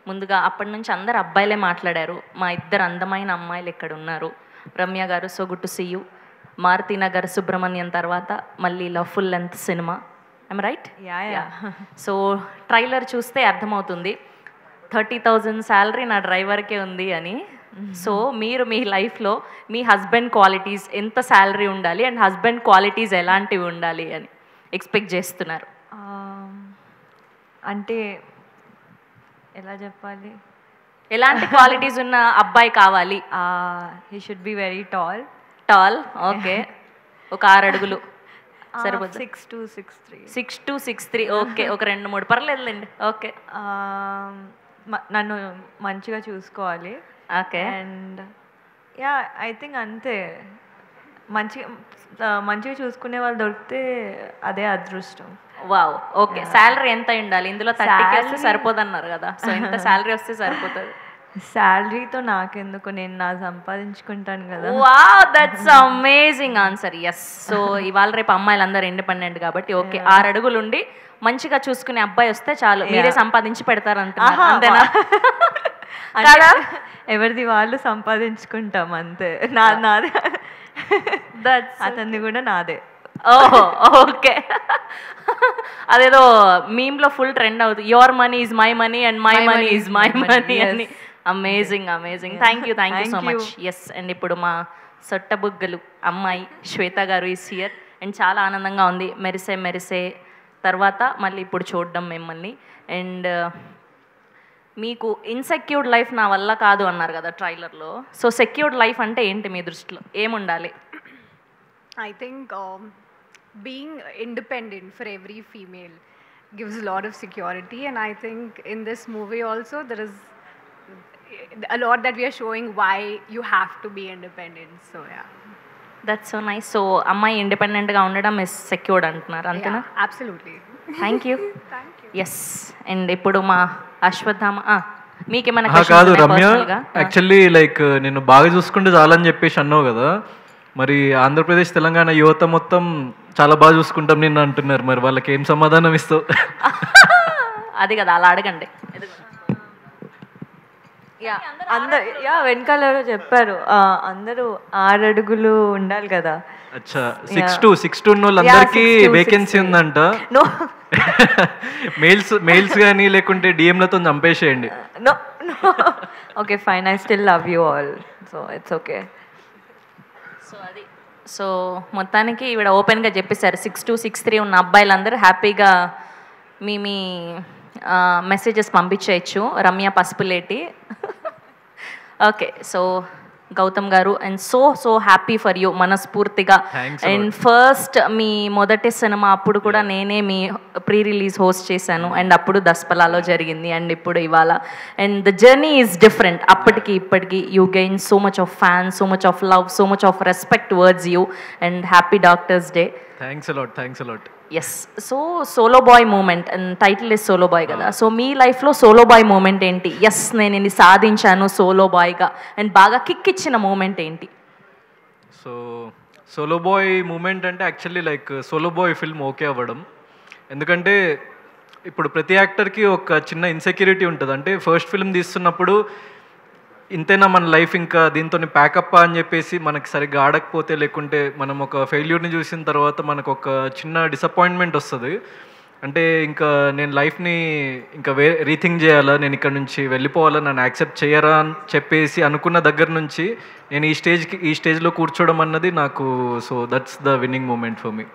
ముందుగా అప్పటి నుంచి అందరు అబ్బాయిలే మాట్లాడారు. మా ఇద్దరు అందమైన అమ్మాయిలు ఇక్కడ ఉన్నారు. రమ్య గారు, so good to see you. Marutinagar Subramanyam తర్వాత మళ్ళీ ఇలా full length cinema. I'm right? Yeah. So trailer చూస్తే అర్థమవుతుంది 30,000 శాలరీ నా డ్రైవర్కే ఉంది అని. సో మీరు మీ లైఫ్లో మీ హస్బెండ్ క్వాలిటీస్ ఎంత శాలరీ ఉండాలి అండ్ హస్బెండ్ క్వాలిటీస్ ఎలాంటివి ఉండాలి అని ఎక్స్పెక్ట్ చేస్తున్నారు? అంటే ఎలా చెప్పాలి, ఎలాంటి క్వాలిటీస్ ఉన్న అబ్బాయి కావాలి? He should be very tall. Okay. ఒక 6 అడుగులు సరిపోతుంది. 6 to 6'3". 6 to 6'3". ఓకే. ఒక 2-3 పర్లేదులేండి. ఓకే. నన్ను మంచిగా చూసుకోవాలి. Okay. And yeah, I think అంతే. మంచిగా చూసుకునే వాళ్ళు దొరికితే అదే అదృష్టం. వావ్. ఓకే. శాలరీ ఎంత ఉండాలి ఇందులో? 30K వస్తే సరిపోదన్నారు కదా, సో ఎంత శాలరీ వస్తే సరిపోతుంది? శాలరీతో నాకెందుకు, నేను నా సంపాదించుకుంటాను కదా. Wow, that's amazing answer. Yes. So ఇవాళ రేపు అమ్మాయిలు అందరూ ఇండిపెండెంట్ కాబట్టి ఓకే, 6 అడుగులుండి మంచిగా చూసుకునే అబ్బాయి వస్తే చాలు, మీరే సంపాదించి పెడతారు అంతేనా? ఎవరిది వాళ్ళు సంపాదించుకుంటాం అంతే. నాదే, అతన్ని కూడా నాదే. ఓహో, ఓకే. అదేదో మీమ్లో ఫుల్ ట్రెండ్ అవుతుంది, your money is my money and my money is my money అని. Amazing. Thank you so much. Yes. And ఇప్పుడు మా సొట్టబుగ్గలు అమ్మాయి శ్వేత గారు ఈస్ హియర్ అండ్ చాలా ఆనందంగా ఉంది. మెరిసే తర్వాత మళ్ళీ ఇప్పుడు చూడడం మిమ్మల్ని. అండ్ మీకు ఇన్సెక్యూర్డ్ లైఫ్ నా వల్ల కాదు అన్నారు కదా ట్రైలర్లో. సో సెక్యూర్డ్ లైఫ్ అంటే ఏంటి మీ దృష్టిలో, ఏముండాలి? I think being independent for every female gives a lot of security, and I think in this movie also there is a lot that we are showing why you have to be independent. So yeah, that's so nice. So అమ్మాయి ఇండిపెండెంట్గా ఉండడం is secured అంటున్నారు, అంతేనా? Yeah, absolutely. Thank you. Yes. And ఇప్పుడు మా అశ్వత్థామ, మీకేమైనా కాదు Ramya, actually like నేను బాగా చూసుకుంటే చాలని చెప్పేసి అన్నావు కదా, మరి ఆంధ్రప్రదేశ్ తెలంగాణ యువత మొత్తం చాలా బాగా చూసుకుంటాం నిన్ను అంటున్నారు, మరి వాళ్ళకి ఏం సమాధానం ఇస్తావు? అది కదా, అలా అడగండి. వెనకాల చెప్పారు అందరూ 6 అడుగులు ఉండాలి కదా. అచ్చా, 6 to ఉన్న వాళ్ళందరికీ వేకెన్సీ ఉందంట. మెయిల్స్ కానీ లేకుంటే డిఎంలతో చంపేసేయండి. Okay fine, I still love you all, so it's okay. So మొత్తానికి ఈవిడ ఓపెన్గా చెప్పేశారు 6 to 6'3" ఉన్న అబ్బాయిలందరూ హ్యాపీగా మీ మెసేజెస్ పంపించేయచ్చు Ramya Pasupuleti. Okay. So Gautham garu, and so happy for you మనస్ఫూర్తిగా. అండ్ ఫస్ట్ మీ మొదటి సినిమా అప్పుడు కూడా నేనే మీ ప్రీ రిలీజ్ హోస్ట్ చేశాను, అండ్ అప్పుడు దస్పలాలో జరిగింది, అండ్ ఇప్పుడు ఇవాళ. And the journey is different. అప్పటికి ఇప్పటికి you gain so much of fans, so much of love, so much of respect words you, and happy doctors day. Thanks a lot. Yes. So solo boy moment, and title is solo boy కదా, so మీ లైఫ్లో solo boy moment ఏంటి? Yes, నేను ఇది సాధించాను solo బాయ్గా, and బాగా kick ఇచ్చిన మూమెంట్ ఏంటి? సో సోలో బాయ్ మూమెంట్ అంటే actually like solo boy film okay అవ్వడం. ఎందుకంటే ఇప్పుడు ప్రతి యాక్టర్కి ఒక చిన్న ఇన్సెక్యూరిటీ ఉంటుంది. అంటే ఫస్ట్ ఫిల్మ్ తీస్తున్నప్పుడు ఇంతేనా మన లైఫ్, ఇంకా దీంతో ప్యాకప్ అని చెప్పేసి మనకి సరిగ్గా ఆడకపోతే, లేకుంటే మనం ఒక ఫెయిల్యూర్ని చూసిన తర్వాత మనకు ఒక చిన్న డిసప్పాయింట్మెంట్ వస్తుంది. అంటే ఇంకా నేను లైఫ్ని ఇంకా రీథింక్ చేయాలా, నేను ఇక్కడ నుంచి వెళ్ళిపోవాలా, నన్ను యాక్సెప్ట్ చేయరా అని చెప్పేసి అనుకున్న దగ్గర నుంచి నేను ఈ స్టేజ్లో కూర్చోవడం అన్నది నాకు, so that's the winning moment for me.